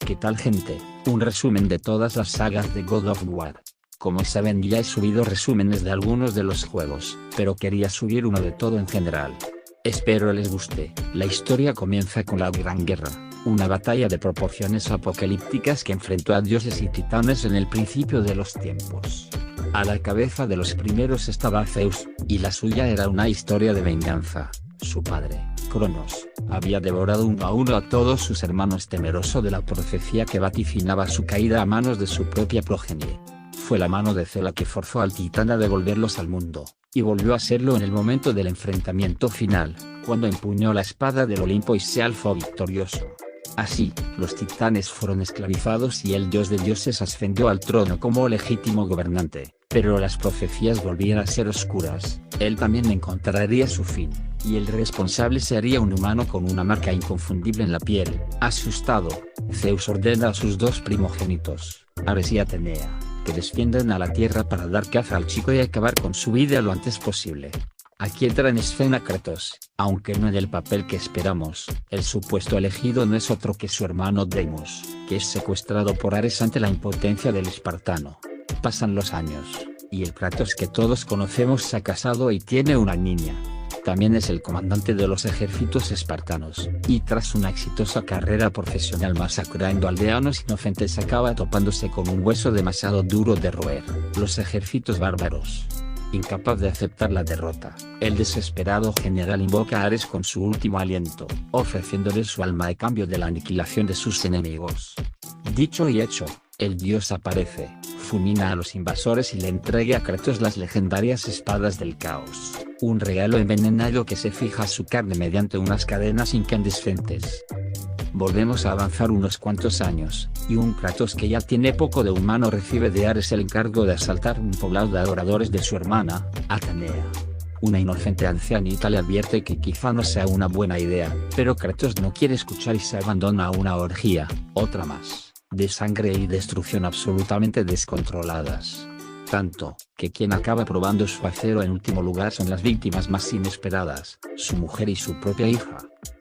¿Qué tal, gente? Un resumen de todas las sagas de God of War. Como saben, ya he subido resúmenes de algunos de los juegos, pero quería subir uno de todo en general. Espero les guste. La historia comienza con la Gran Guerra, una batalla de proporciones apocalípticas que enfrentó a dioses y titanes en el principio de los tiempos. A la cabeza de los primeros estaba Zeus, y la suya era una historia de venganza. Su padre, Cronos, había devorado uno a uno a todos sus hermanos, temeroso de la profecía que vaticinaba su caída a manos de su propia progenie. Fue la mano de Zeus la que forzó al titán a devolverlos al mundo, y volvió a serlo en el momento del enfrentamiento final, cuando empuñó la espada del Olimpo y se alzó victorioso. Así, los titanes fueron esclavizados y el dios de dioses ascendió al trono como legítimo gobernante, pero las profecías volvían a ser oscuras. Él también encontraría su fin, y el responsable sería un humano con una marca inconfundible en la piel. Asustado, Zeus ordena a sus dos primogénitos, Ares y Atenea, que desciendan a la tierra para dar caza al chico y acabar con su vida lo antes posible. Aquí entra en escena Kratos, aunque no en el papel que esperamos. El supuesto elegido no es otro que su hermano Deimos, que es secuestrado por Ares ante la impotencia del espartano. Pasan los años, y el Kratos que todos conocemos se ha casado y tiene una niña. También es el comandante de los ejércitos espartanos, y tras una exitosa carrera profesional masacrando aldeanos inocentes acaba topándose con un hueso demasiado duro de roer: los ejércitos bárbaros. Incapaz de aceptar la derrota, el desesperado general invoca a Ares con su último aliento, ofreciéndole su alma a cambio de la aniquilación de sus enemigos. Dicho y hecho, el dios aparece, fulmina a los invasores y le entrega a Kratos las legendarias espadas del caos, un regalo envenenado que se fija a su carne mediante unas cadenas incandescentes. Volvemos a avanzar unos cuantos años, y un Kratos que ya tiene poco de humano recibe de Ares el encargo de asaltar un poblado de adoradores de su hermana, Atenea. Una inocente ancianita le advierte que quizá no sea una buena idea, pero Kratos no quiere escuchar y se abandona a una orgía, otra más, de sangre y destrucción absolutamente descontroladas. Tanto, que quien acaba probando su acero en último lugar son las víctimas más inesperadas, su mujer y su propia hija.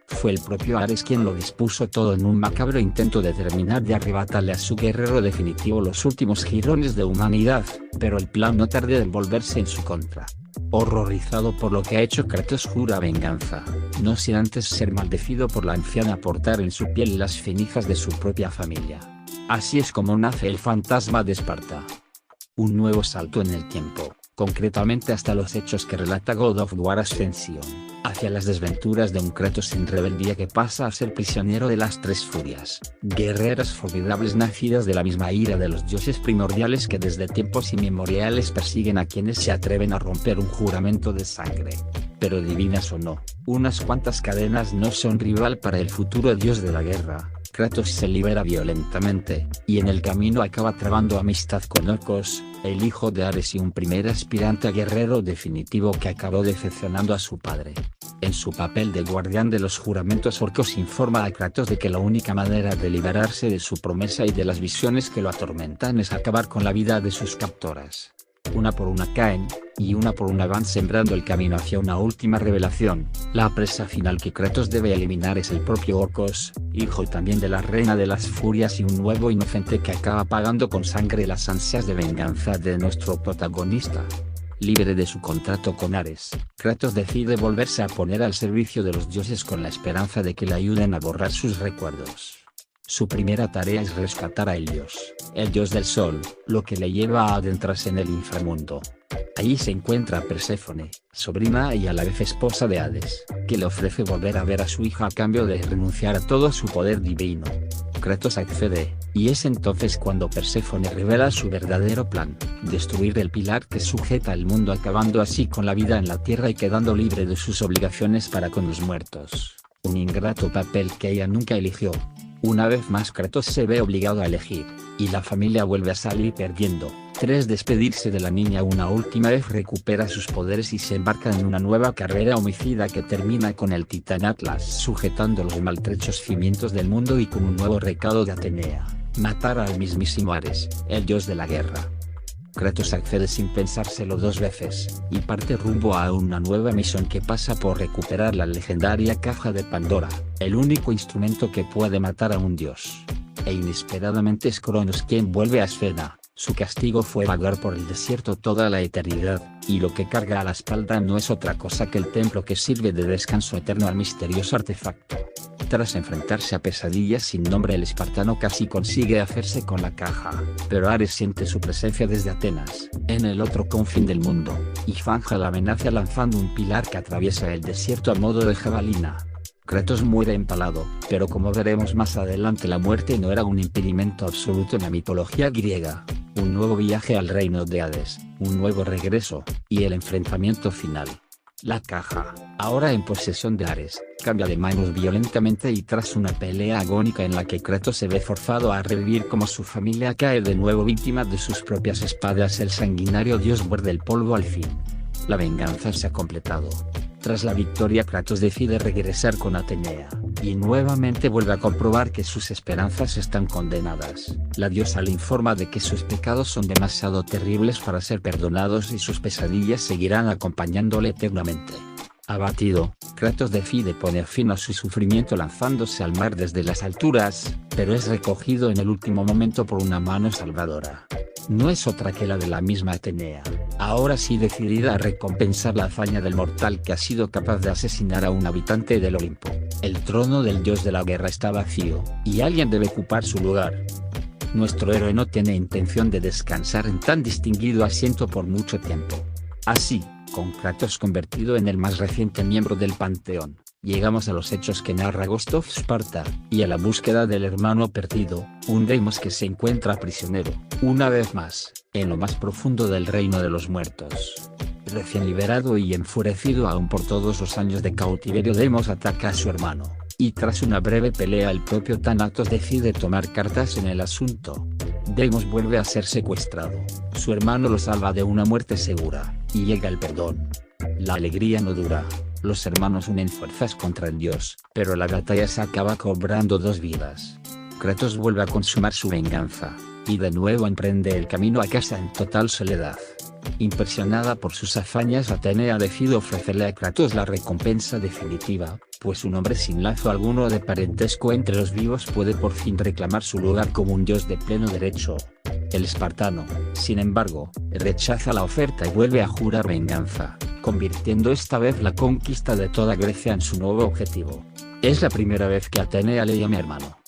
Fue el propio Ares quien lo dispuso todo en un macabro intento de terminar de arrebatarle a su guerrero definitivo los últimos jirones de humanidad, pero el plan no tarda en volverse en su contra. Horrorizado por lo que ha hecho, Kratos jura venganza, no sin antes ser maldecido por la anciana por portar en su piel las cenizas de su propia familia. Así es como nace el fantasma de Esparta. Un nuevo salto en el tiempo, concretamente hasta los hechos que relata God of War Ascension, hacia las desventuras de un Kratos en rebeldía que pasa a ser prisionero de las tres furias, guerreras formidables nacidas de la misma ira de los dioses primordiales que desde tiempos inmemoriales persiguen a quienes se atreven a romper un juramento de sangre. Pero divinas o no, unas cuantas cadenas no son rival para el futuro dios de la guerra. Kratos se libera violentamente, y en el camino acaba trabando amistad con Orcos, el hijo de Ares y un primer aspirante a guerrero definitivo que acabó decepcionando a su padre. En su papel de guardián de los juramentos, Orcos informa a Kratos de que la única manera de liberarse de su promesa y de las visiones que lo atormentan es acabar con la vida de sus captoras. Una por una caen, y una por una van sembrando el camino hacia una última revelación. La presa final que Kratos debe eliminar es el propio Orcos, hijo también de la reina de las furias y un nuevo inocente que acaba pagando con sangre las ansias de venganza de nuestro protagonista. Libre de su contrato con Ares, Kratos decide volverse a poner al servicio de los dioses con la esperanza de que le ayuden a borrar sus recuerdos. Su primera tarea es rescatar a Helios, el dios del sol, lo que le lleva a adentrarse en el inframundo. Allí se encuentra Perséfone, sobrina y a la vez esposa de Hades, que le ofrece volver a ver a su hija a cambio de renunciar a todo su poder divino. Kratos accede, y es entonces cuando Perséfone revela su verdadero plan: destruir el pilar que sujeta el mundo, acabando así con la vida en la tierra y quedando libre de sus obligaciones para con los muertos. Un ingrato papel que ella nunca eligió. Una vez más Kratos se ve obligado a elegir, y la familia vuelve a salir perdiendo. Tras despedirse de la niña una última vez, recupera sus poderes y se embarca en una nueva carrera homicida que termina con el titán Atlas sujetando los maltrechos cimientos del mundo y con un nuevo recado de Atenea: matar al mismísimo Ares, el dios de la guerra. Kratos accede sin pensárselo dos veces, y parte rumbo a una nueva misión que pasa por recuperar la legendaria caja de Pandora, el único instrumento que puede matar a un dios. e inesperadamente es Cronos quien vuelve a Esfena. Su castigo fue vagar por el desierto toda la eternidad, y lo que carga a la espalda no es otra cosa que el templo que sirve de descanso eterno al misterioso artefacto. Tras enfrentarse a pesadillas sin nombre, el espartano casi consigue hacerse con la caja, pero Ares siente su presencia desde Atenas, en el otro confín del mundo, y zanja la amenaza lanzando un pilar que atraviesa el desierto a modo de jabalina. Kratos muere empalado, pero como veremos más adelante, la muerte no era un impedimento absoluto en la mitología griega. Un nuevo viaje al reino de Hades, un nuevo regreso, y el enfrentamiento final. La caja, ahora en posesión de Ares, cambia de manos violentamente y tras una pelea agónica en la que Kratos se ve forzado a revivir como su familia cae de nuevo víctima de sus propias espadas, el sanguinario dios muerde el polvo al fin. La venganza se ha completado. Tras la victoria, Kratos decide regresar con Atenea, y nuevamente vuelve a comprobar que sus esperanzas están condenadas. La diosa le informa de que sus pecados son demasiado terribles para ser perdonados y sus pesadillas seguirán acompañándole eternamente. Abatido, Kratos decide poner fin a su sufrimiento lanzándose al mar desde las alturas, pero es recogido en el último momento por una mano salvadora. No es otra que la de la misma Atenea, ahora sí decidida a recompensar la hazaña del mortal que ha sido capaz de asesinar a un habitante del Olimpo. El trono del dios de la guerra está vacío, y alguien debe ocupar su lugar. Nuestro héroe no tiene intención de descansar en tan distinguido asiento por mucho tiempo. Así, con Kratos convertido en el más reciente miembro del panteón, llegamos a los hechos que narra Ghost of Sparta, y a la búsqueda del hermano perdido, un Deimos que se encuentra prisionero, una vez más, en lo más profundo del reino de los muertos. Recién liberado y enfurecido aún por todos los años de cautiverio, Deimos ataca a su hermano, y tras una breve pelea el propio Thanatos decide tomar cartas en el asunto. Deimos vuelve a ser secuestrado, su hermano lo salva de una muerte segura, y llega el perdón. La alegría no dura. Los hermanos unen fuerzas contra el dios, pero la batalla se acaba cobrando 2 vidas. Kratos vuelve a consumar su venganza, y de nuevo emprende el camino a casa en total soledad. Impresionada por sus hazañas, Atenea decide ofrecerle a Kratos la recompensa definitiva, pues un hombre sin lazo alguno de parentesco entre los vivos puede por fin reclamar su lugar como un dios de pleno derecho. El espartano, sin embargo, rechaza la oferta y vuelve a jurar venganza, convirtiendo esta vez la conquista de toda Grecia en su nuevo objetivo. Es la primera vez que Atenea le llama hermano.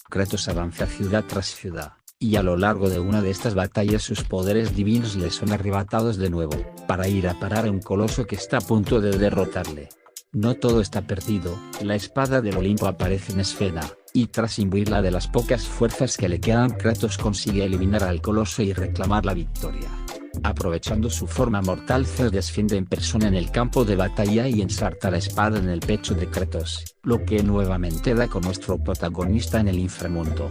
Kratos avanza ciudad tras ciudad, y a lo largo de una de estas batallas sus poderes divinos le son arrebatados de nuevo, para ir a parar a un coloso que está a punto de derrotarle. No todo está perdido, la espada del Olimpo aparece en Esfena, y tras imbuirla de las pocas fuerzas que le quedan, Kratos consigue eliminar al coloso y reclamar la victoria. Aprovechando su forma mortal, Zeus desciende en persona en el campo de batalla y ensarta la espada en el pecho de Kratos, lo que nuevamente da con nuestro protagonista en el inframundo.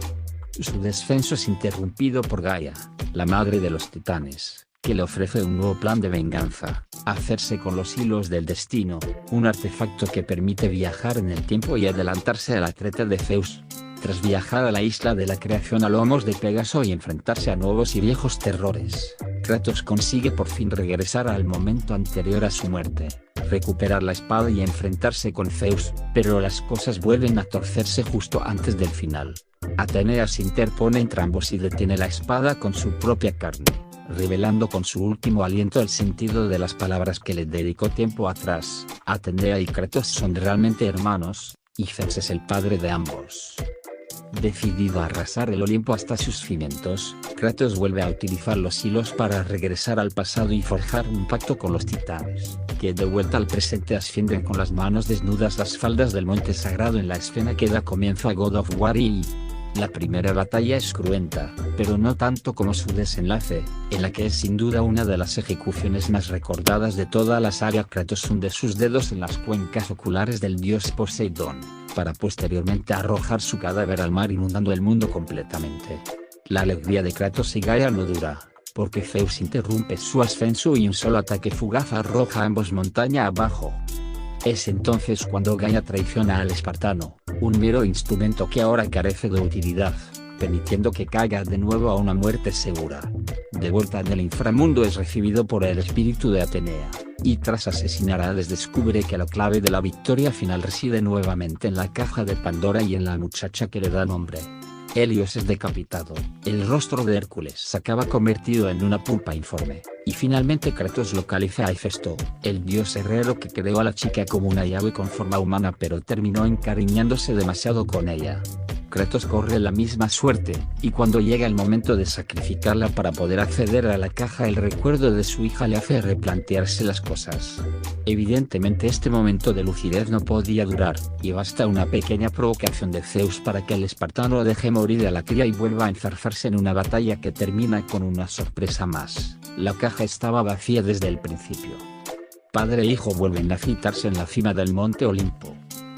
Su descenso es interrumpido por Gaia, la madre de los titanes, que le ofrece un nuevo plan de venganza: hacerse con los hilos del destino, un artefacto que permite viajar en el tiempo y adelantarse a la treta de Zeus. Tras viajar a la isla de la creación a lomos de Pégaso y enfrentarse a nuevos y viejos terrores, Kratos consigue por fin regresar al momento anterior a su muerte, recuperar la espada y enfrentarse con Zeus, pero las cosas vuelven a torcerse justo antes del final. Atenea se interpone entre ambos y detiene la espada con su propia carne, revelando con su último aliento el sentido de las palabras que le dedicó tiempo atrás. Atenea y Kratos son realmente hermanos, y Zeus es el padre de ambos. Decidido a arrasar el Olimpo hasta sus cimientos, Kratos vuelve a utilizar los hilos para regresar al pasado y forjar un pacto con los titanes, que de vuelta al presente ascienden con las manos desnudas las faldas del monte sagrado en la escena que da comienzo a God of War. Y la primera batalla es cruenta, pero no tanto como su desenlace, en la que es sin duda una de las ejecuciones más recordadas de toda la saga. Kratos hunde sus dedos en las cuencas oculares del dios Poseidón, para posteriormente arrojar su cadáver al mar inundando el mundo completamente. La alegría de Kratos y Gaia no dura, porque Zeus interrumpe su ascenso y un solo ataque fugaz arroja a ambos montaña abajo. Es entonces cuando Gaia traiciona al espartano, un mero instrumento que ahora carece de utilidad, permitiendo que caiga de nuevo a una muerte segura. De vuelta en el inframundo es recibido por el espíritu de Atenea, y tras asesinar a Hades descubre que la clave de la victoria final reside nuevamente en la caja de Pandora y en la muchacha que le da nombre. Helios es decapitado, el rostro de Hércules se acaba convertido en una pulpa informe, y finalmente Kratos localiza a Hefesto, el dios herrero que creó a la chica como una llave con forma humana pero terminó encariñándose demasiado con ella. Kratos corre la misma suerte, y cuando llega el momento de sacrificarla para poder acceder a la caja, el recuerdo de su hija le hace replantearse las cosas. Evidentemente este momento de lucidez no podía durar, y basta una pequeña provocación de Zeus para que el espartano deje morir a la cría y vuelva a enzarzarse en una batalla que termina con una sorpresa más. La caja estaba vacía desde el principio. Padre e hijo vuelven a citarse en la cima del monte Olimpo.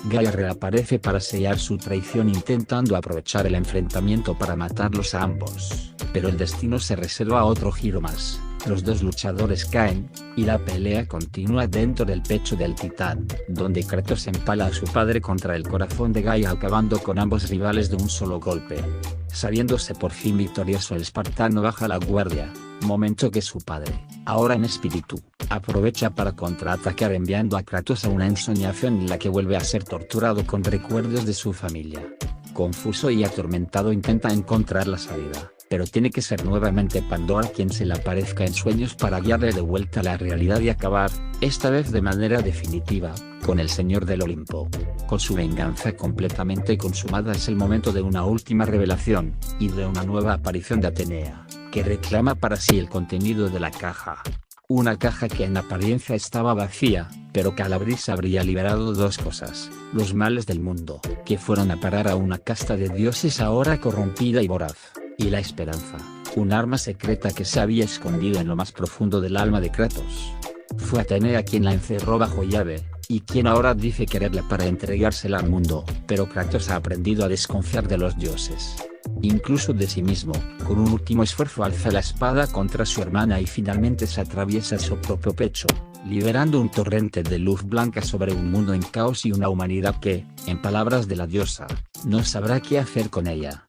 Gaia reaparece para sellar su traición intentando aprovechar el enfrentamiento para matarlos a ambos, pero el destino se reserva otro giro más. Los dos luchadores caen, y la pelea continúa dentro del pecho del titán, donde Kratos empala a su padre contra el corazón de Gaia acabando con ambos rivales de un solo golpe. Sabiéndose por fin victorioso, el espartano baja la guardia, momento que su padre, ahora en espíritu, aprovecha para contraatacar enviando a Kratos a una ensoñación en la que vuelve a ser torturado con recuerdos de su familia. Confuso y atormentado intenta encontrar la salida, pero tiene que ser nuevamente Pandora quien se le aparezca en sueños para guiarle de vuelta a la realidad y acabar, esta vez de manera definitiva, con el Señor del Olimpo. Con su venganza completamente consumada es el momento de una última revelación, y de una nueva aparición de Atenea, que reclama para sí el contenido de la caja. Una caja que en apariencia estaba vacía, pero que al abrirse habría liberado dos cosas: los males del mundo, que fueron a parar a una casta de dioses ahora corrompida y voraz, y la esperanza, un arma secreta que se había escondido en lo más profundo del alma de Kratos. Fue Atenea quien la encerró bajo llave, y quien ahora dice quererla para entregársela al mundo, pero Kratos ha aprendido a desconfiar de los dioses. Incluso de sí mismo, con un último esfuerzo alza la espada contra su hermana y finalmente se atraviesa su propio pecho, liberando un torrente de luz blanca sobre un mundo en caos y una humanidad que, en palabras de la diosa, no sabrá qué hacer con ella.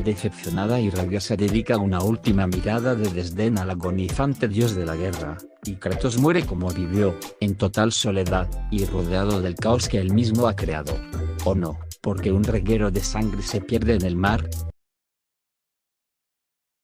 Decepcionada y rabiosa dedica una última mirada de desdén al agonizante dios de la guerra, y Kratos muere como vivió, en total soledad, y rodeado del caos que él mismo ha creado. ¿O no? Porque un reguero de sangre se pierde en el mar.